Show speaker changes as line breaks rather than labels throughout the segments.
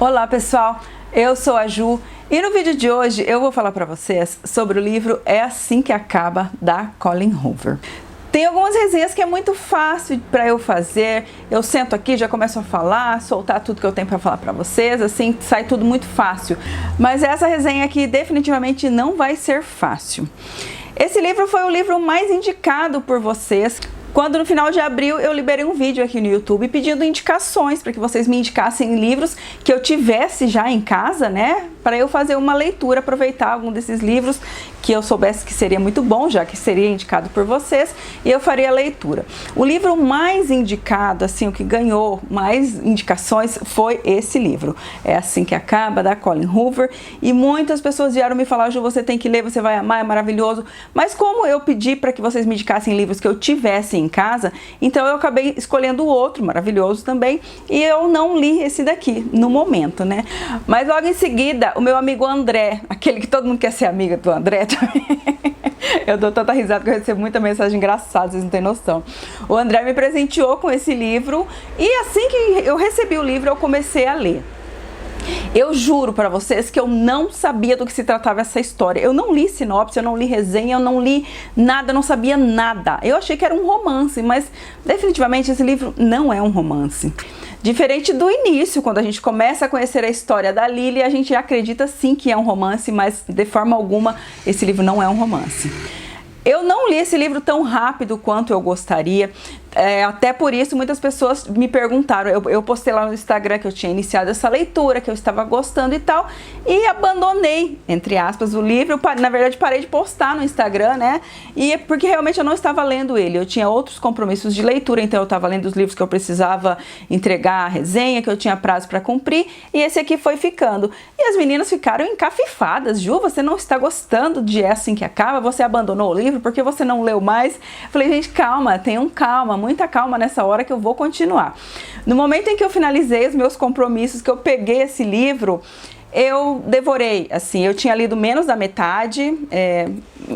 Olá pessoal, eu sou a Ju e no vídeo de hoje eu vou falar para vocês sobre o livro É Assim Que Acaba, da Colleen Hoover. Tem algumas resenhas que é muito fácil para eu fazer, eu sento aqui, já começo a falar, soltar tudo que eu tenho para falar para vocês, assim sai tudo muito fácil. Mas essa resenha aqui definitivamente não vai ser fácil. Esse livro foi o livro mais indicado por vocês. Quando no final de abril eu liberei um vídeo aqui no YouTube pedindo indicações para que vocês me indicassem livros que eu tivesse já em casa, né? Para eu fazer uma leitura, aproveitar algum desses livros que eu soubesse que seria muito bom, já que seria indicado por vocês, e eu faria a leitura. O livro mais indicado, assim, o que ganhou mais indicações foi esse livro. É Assim Que Acaba, da Colleen Hoover, e muitas pessoas vieram me falar: Ju, você tem que ler, você vai amar, é maravilhoso. Mas como eu pedi para que vocês me indicassem livros que eu tivesse em casa, então eu acabei escolhendo o outro, maravilhoso também, e eu não li esse daqui no momento, né? Mas logo em seguida, o meu amigo André, aquele que todo mundo quer ser amiga do André também, eu dou tanta risada que eu recebo muita mensagem engraçada, vocês não têm noção. O André me presenteou com esse livro e assim que eu recebi o livro eu comecei a ler. Eu juro para vocês que eu não sabia do que se tratava essa história. Eu não li sinopse, eu não li resenha, eu não li nada, eu não sabia nada. Eu achei que era um romance, mas definitivamente esse livro não é um romance. Diferente do início, quando a gente começa a conhecer a história da Lily, a gente acredita sim que é um romance, mas de forma alguma esse livro não é um romance. Eu não li esse livro tão rápido quanto eu gostaria, até por isso muitas pessoas me perguntaram, eu postei lá no Instagram que eu tinha iniciado essa leitura, que eu estava gostando e tal, e abandonei, entre aspas, o livro. Na verdade parei de postar no Instagram, né, e porque realmente eu não estava lendo ele, eu tinha outros compromissos de leitura, então eu estava lendo os livros que eu precisava entregar a resenha, que eu tinha prazo para cumprir, e esse aqui foi ficando. E as meninas ficaram encafifadas: Ju, você não está gostando de É Assim Que Acaba? Você abandonou o livro? Porque você não leu mais? Eu falei: gente, calma, tenham calma, muita calma nessa hora que eu vou continuar. No momento em que eu finalizei os meus compromissos, que eu peguei esse livro, eu devorei, assim, eu tinha lido menos da metade,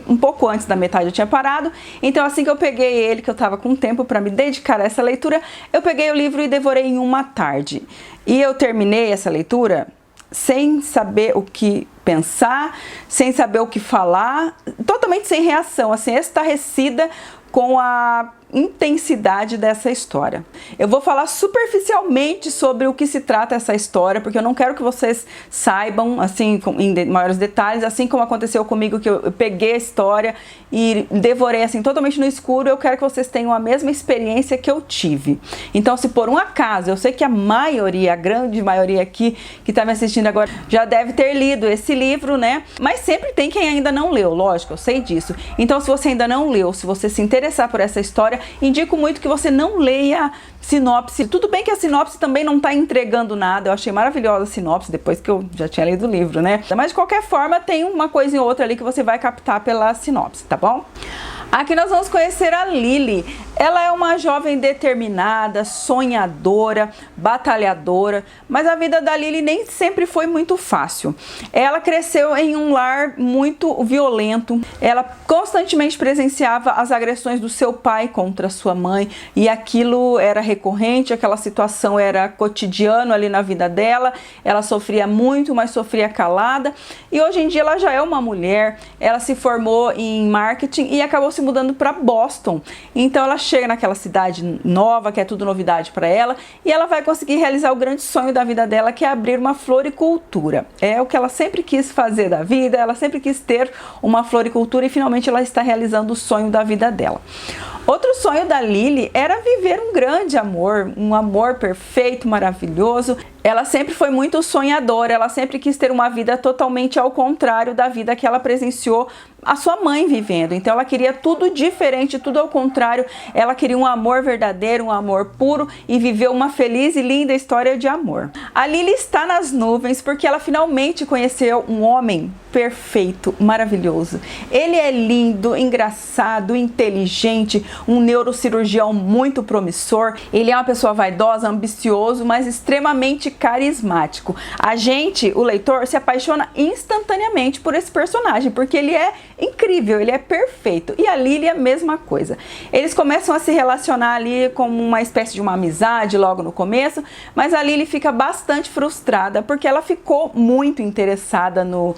um pouco antes da metade eu tinha parado, então assim que eu peguei ele, que eu tava com tempo para me dedicar a essa leitura, eu peguei o livro e devorei em uma tarde. E eu terminei essa leitura sem saber o que pensar, sem saber o que falar, totalmente sem reação, assim, estarrecida com a intensidade dessa história. Eu vou falar superficialmente sobre o que se trata essa história, porque eu não quero que vocês saibam, assim, em maiores detalhes, assim como aconteceu comigo, que eu peguei a história e devorei, assim, totalmente no escuro. Eu quero que vocês tenham a mesma experiência que eu tive. Então, se por um acaso, eu sei que a maioria, a grande maioria aqui que está me assistindo agora, já deve ter lido esse livro, né? Mas sempre tem quem ainda não leu, lógico, eu sei disso. Então, se você ainda não leu, se você se interessar por essa história, indico muito que você não leia sinopse. Tudo bem que a sinopse também não está entregando nada, eu achei maravilhosa a sinopse depois que eu já tinha lido o livro, né? Mas de qualquer forma tem uma coisa ou outra ali que você vai captar pela sinopse, tá bom? Aqui nós vamos conhecer a Lily. Ela é uma jovem determinada, sonhadora, batalhadora, mas a vida da Lily nem sempre foi muito fácil. Ela cresceu em um lar muito violento, ela constantemente presenciava as agressões do seu pai contra sua mãe, e aquilo era recorrente, aquela situação era cotidiano ali na vida dela. Ela sofria muito, mas sofria calada, e hoje em dia ela já é uma mulher, ela se formou em marketing e acabou se mudando para Boston. Então ela chega naquela cidade nova, que é tudo novidade para ela, e ela vai conseguir realizar o grande sonho da vida dela, que é abrir uma floricultura. É o que ela sempre quis fazer da vida, ela sempre quis ter uma floricultura, e finalmente ela está realizando o sonho da vida dela. Outro sonho da Lily era viver um grande amor, um amor perfeito, maravilhoso. Ela sempre foi muito sonhadora, ela sempre quis ter uma vida totalmente ao contrário da vida que ela presenciou a sua mãe vivendo. Então ela queria tudo diferente, tudo ao contrário. Ela queria um amor verdadeiro, um amor puro, e viveu uma feliz e linda história de amor. A Lily está nas nuvens porque ela finalmente conheceu um homem perfeito, maravilhoso. Ele é lindo, engraçado, inteligente, um neurocirurgião muito promissor. Ele é uma pessoa vaidosa, ambicioso, mas extremamente carismático. A gente, o leitor, se apaixona instantaneamente por esse personagem, porque ele é incrível, ele é perfeito. E a Lily é a mesma coisa. Eles começam a se relacionar ali como uma espécie de uma amizade logo no começo, mas a Lily fica bastante frustrada porque ela ficou muito interessada no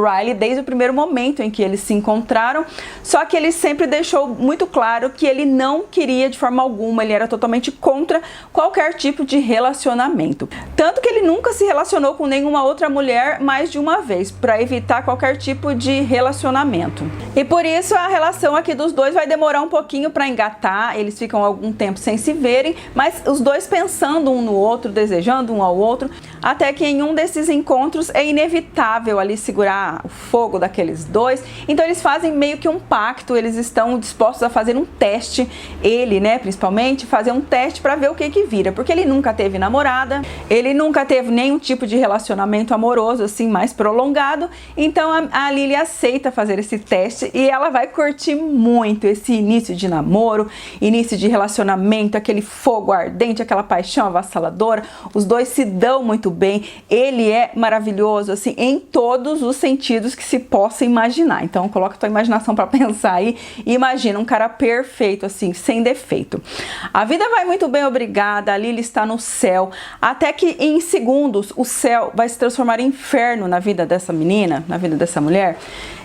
Riley desde o primeiro momento em que eles se encontraram, só que ele sempre deixou muito claro que ele não queria de forma alguma, ele era totalmente contra qualquer tipo de relacionamento. Tanto que ele nunca se relacionou com nenhuma outra mulher mais de uma vez, para evitar qualquer tipo de relacionamento. E por isso a relação aqui dos dois vai demorar um pouquinho para engatar, eles ficam algum tempo sem se verem, mas os dois pensando um no outro, desejando um ao outro, até que em um desses encontros é inevitável ali segurar o fogo daqueles dois, então eles fazem meio que um pacto, eles estão dispostos a fazer um teste, ele, né, principalmente, fazer um teste para ver o que vira, porque ele nunca teve namorada, ele nunca teve nenhum tipo de relacionamento amoroso, assim, mais prolongado, então a Lily aceita fazer esse teste e ela vai curtir muito esse início de namoro, início de relacionamento, aquele fogo ardente, aquela paixão avassaladora, os dois se dão muito bem, ele é maravilhoso, assim, em todos os sentidos que se possa imaginar. Então coloca a tua imaginação para pensar aí e imagina um cara perfeito, assim, sem defeito. A vida vai muito bem, obrigada, a Lily está no céu, até que em segundos o céu vai se transformar em inferno na vida dessa menina, na vida dessa mulher.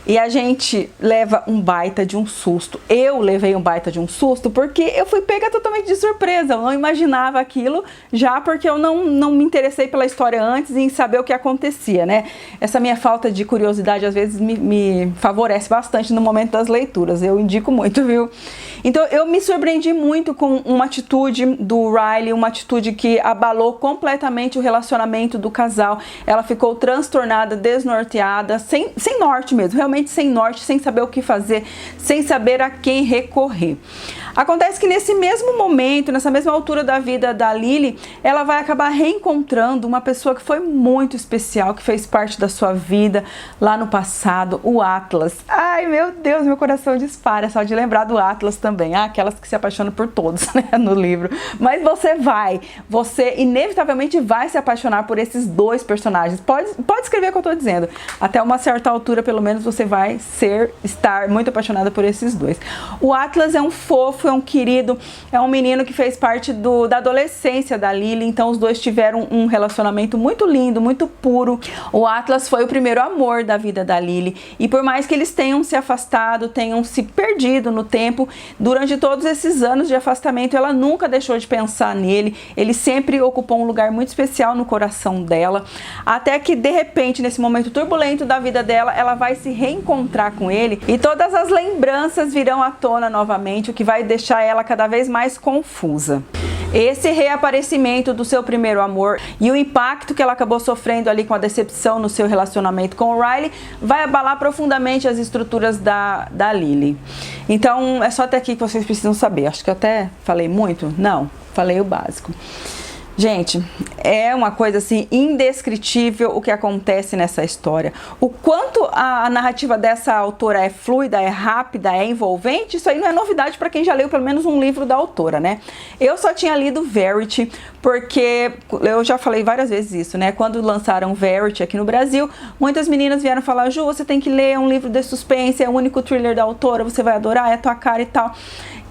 E a gente leva um baita de um susto. Eu levei um baita de um susto porque eu fui pega totalmente de surpresa. Eu não imaginava aquilo, já porque eu não me interessei pela história antes e em saber o que acontecia, né? Essa minha falta de curiosidade às vezes me favorece bastante no momento das leituras. Eu indico muito, viu? Então eu me surpreendi muito com uma atitude do Riley, uma atitude que abalou completamente o relacionamento do casal. Ela ficou transtornada, desnorteada, sem norte mesmo, realmente sem norte, sem saber o que fazer, sem saber a quem recorrer. Acontece que nesse mesmo momento, nessa mesma altura da vida da Lily, ela vai acabar reencontrando uma pessoa que foi muito especial, que fez parte da sua vida lá no passado, o Atlas. Ai, meu Deus, meu coração dispara só de lembrar do Atlas também. Aquelas que se apaixonam por todos, né, no livro. Mas você inevitavelmente vai se apaixonar por esses dois personagens. Pode escrever o que eu tô dizendo. Até uma certa altura, pelo menos, você vai estar muito apaixonada por esses dois. O Atlas é um fofo, é um querido, é um menino que fez parte da adolescência da Lily, então os dois tiveram um relacionamento muito lindo, muito puro. O Atlas foi o primeiro amor da vida da Lily, e por mais que eles tenham se afastado, tenham se perdido no tempo, durante todos esses anos de afastamento, ela nunca deixou de pensar nele, ele sempre ocupou um lugar muito especial no coração dela, até que de repente, nesse momento turbulento da vida dela, ela vai se reencontrar com ele, e todas as lembranças virão à tona novamente, o que vai deixar ela cada vez mais confusa. Esse reaparecimento do seu primeiro amor e o impacto que ela acabou sofrendo ali com a decepção no seu relacionamento com o Riley vai abalar profundamente as estruturas da Lily. Então é só até aqui que vocês precisam saber. Acho que eu até falei muito? Não, falei o básico. Gente, é uma coisa assim indescritível o que acontece nessa história. O quanto a narrativa dessa autora é fluida, é rápida, é envolvente, isso aí não é novidade para quem já leu pelo menos um livro da autora, né? Eu só tinha lido Verity, porque eu já falei várias vezes isso, né? Quando lançaram Verity aqui no Brasil, muitas meninas vieram falar: Ju, você tem que ler um livro de suspense, é o único thriller da autora, você vai adorar, é a tua cara e tal.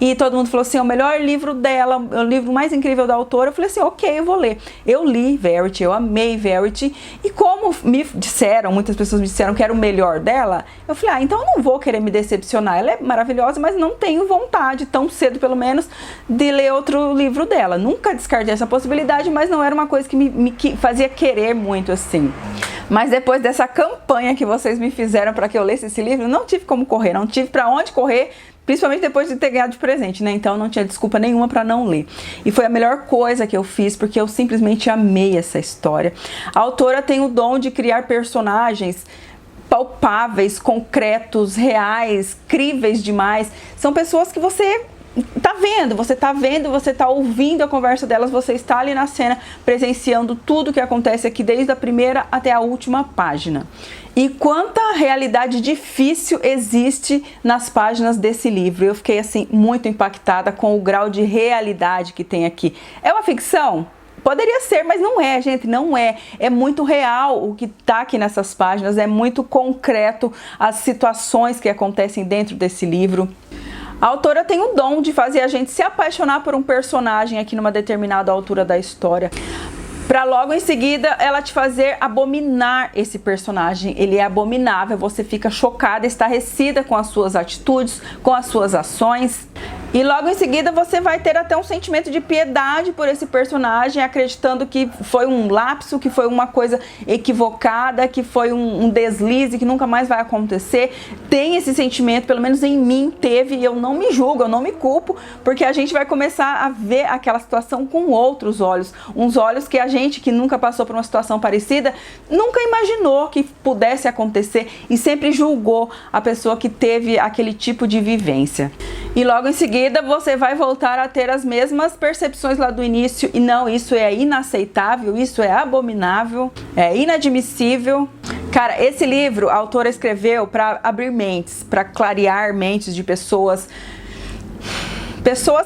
E todo mundo falou assim, é o melhor livro dela, é o livro mais incrível da autora. Eu falei assim, ok, eu vou ler. Eu li Verity, eu amei Verity. E como me disseram, muitas pessoas me disseram que era o melhor dela, eu falei, então eu não vou querer me decepcionar. Ela é maravilhosa, mas não tenho vontade, tão cedo pelo menos, de ler outro livro dela. Nunca descartei essa possibilidade, mas não era uma coisa que me fazia querer muito assim. Mas depois dessa campanha que vocês me fizeram para que eu lesse esse livro, não tive como correr, não tive para onde correr, principalmente depois de ter ganhado de presente, né? Então não tinha desculpa nenhuma para não ler. E foi a melhor coisa que eu fiz, porque eu simplesmente amei essa história. A autora tem o dom de criar personagens palpáveis, concretos, reais, críveis demais. São pessoas que você tá vendo, você tá ouvindo a conversa delas, você está ali na cena presenciando tudo que acontece aqui desde a primeira até a última página. E quanta realidade difícil existe nas páginas desse livro. Eu fiquei assim muito impactada com o grau de realidade que tem aqui. É uma ficção? Poderia ser, mas não é, gente, não é. É muito real o que está aqui nessas páginas, é muito concreto as situações que acontecem dentro desse livro. A autora tem o dom de fazer a gente se apaixonar por um personagem aqui numa determinada altura da história, para logo em seguida ela te fazer abominar esse personagem. Ele é abominável, você fica chocada, estarrecida com as suas atitudes, com as suas ações. E logo em seguida você vai ter até um sentimento de piedade por esse personagem, acreditando que foi um lapso, que foi uma coisa equivocada, que foi um deslize, que nunca mais vai acontecer. Tem esse sentimento, pelo menos em mim teve, e eu não me julgo, eu não me culpo, porque a gente vai começar a ver aquela situação com outros olhos. Uns olhos que a gente, que nunca passou por uma situação parecida, nunca imaginou que pudesse acontecer e sempre julgou a pessoa que teve aquele tipo de vivência. E logo em seguida você vai voltar a ter as mesmas percepções lá do início, e não, isso é inaceitável, isso é abominável, é inadmissível. Cara, esse livro a autora escreveu para abrir mentes, para clarear mentes de pessoas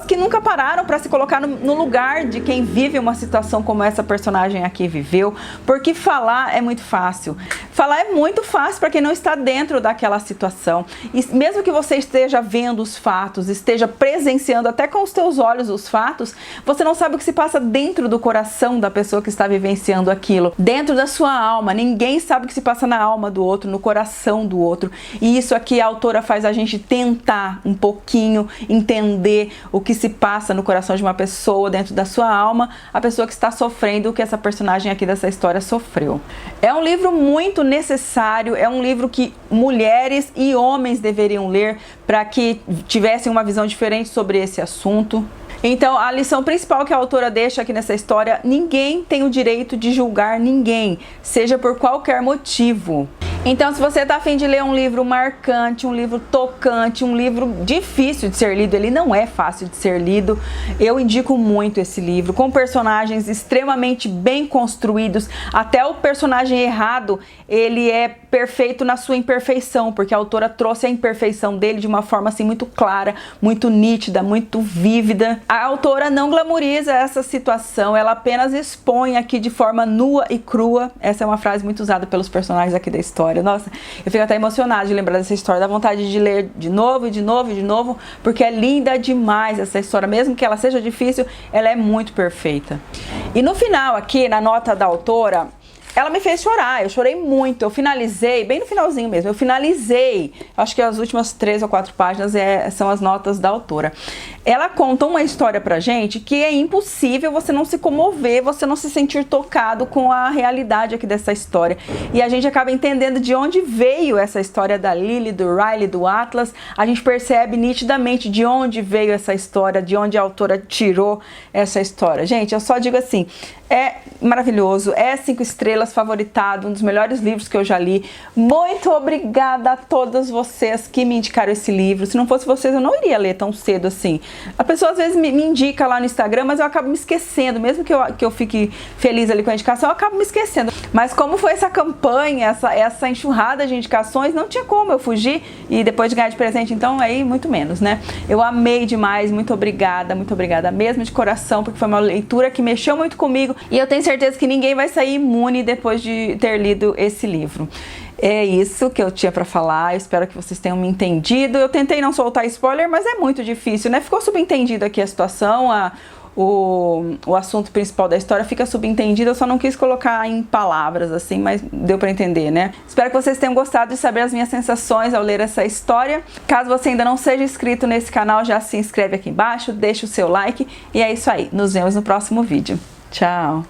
que nunca pararam para se colocar no lugar de quem vive uma situação como essa personagem aqui viveu, porque falar é muito fácil. Falar é muito fácil para quem não está dentro daquela situação. E mesmo que você esteja vendo os fatos, esteja presenciando até com os teus olhos os fatos, você não sabe o que se passa dentro do coração da pessoa que está vivenciando aquilo, dentro da sua alma. Ninguém sabe o que se passa na alma do outro, no coração do outro. E isso aqui a autora faz a gente tentar um pouquinho entender o que se passa no coração de uma pessoa, dentro da sua alma, a pessoa que está sofrendo o que essa personagem aqui dessa história sofreu. É um livro muito necessário, é um livro que mulheres e homens deveriam ler para que tivessem uma visão diferente sobre esse assunto. Então, a lição principal que a autora deixa aqui nessa história: ninguém tem o direito de julgar ninguém, seja por qualquer motivo. Então, se você está a fim de ler um livro marcante, um livro tocante, um livro difícil de ser lido, ele não é fácil de ser lido, eu indico muito esse livro, com personagens extremamente bem construídos. Até o personagem errado, ele é perfeito na sua imperfeição, porque a autora trouxe a imperfeição dele de uma forma assim muito clara, muito nítida, muito vívida. A autora não glamoriza essa situação, ela apenas expõe aqui de forma nua e crua. Essa é uma frase muito usada pelos personagens aqui da história. Nossa, eu fico até emocionada de lembrar dessa história, dá vontade de ler de novo, de novo, de novo, porque é linda demais essa história. Mesmo que ela seja difícil, ela é muito perfeita. E no final aqui, na nota da autora, ela me fez chorar, eu chorei muito, eu finalizei, bem no finalzinho mesmo, eu finalizei, acho que as últimas 3 ou 4 páginas são as notas da autora. Ela conta uma história pra gente que é impossível você não se comover, você não se sentir tocado com a realidade aqui dessa história. E a gente acaba entendendo de onde veio essa história da Lily, do Riley, do Atlas. A gente percebe nitidamente de onde veio essa história, de onde a autora tirou essa história. Gente, eu só digo assim, é maravilhoso, é 5 estrelas, favoritado, um dos melhores livros que eu já li. Muito obrigada a todas vocês que me indicaram esse livro. Se não fosse vocês, eu não iria ler tão cedo assim. A pessoa às vezes me indica lá no Instagram, mas eu acabo me esquecendo. Mesmo que eu fique feliz ali com a indicação, eu acabo me esquecendo. Mas como foi essa campanha, essa enxurrada de indicações, não tinha como eu fugir e depois de ganhar de presente, então aí muito menos, né? Eu amei demais, muito obrigada mesmo de coração, porque foi uma leitura que mexeu muito comigo e eu tenho certeza que ninguém vai sair imune depois de ter lido esse livro. É isso que eu tinha pra falar, eu espero que vocês tenham me entendido. Eu tentei não soltar spoiler, mas é muito difícil, né? Ficou subentendido aqui a situação, o assunto principal da história fica subentendido, eu só não quis colocar em palavras assim, mas deu pra entender, né? Espero que vocês tenham gostado de saber as minhas sensações ao ler essa história. Caso você ainda não seja inscrito nesse canal, já se inscreve aqui embaixo, deixa o seu like e é isso aí. Nos vemos no próximo vídeo. Tchau!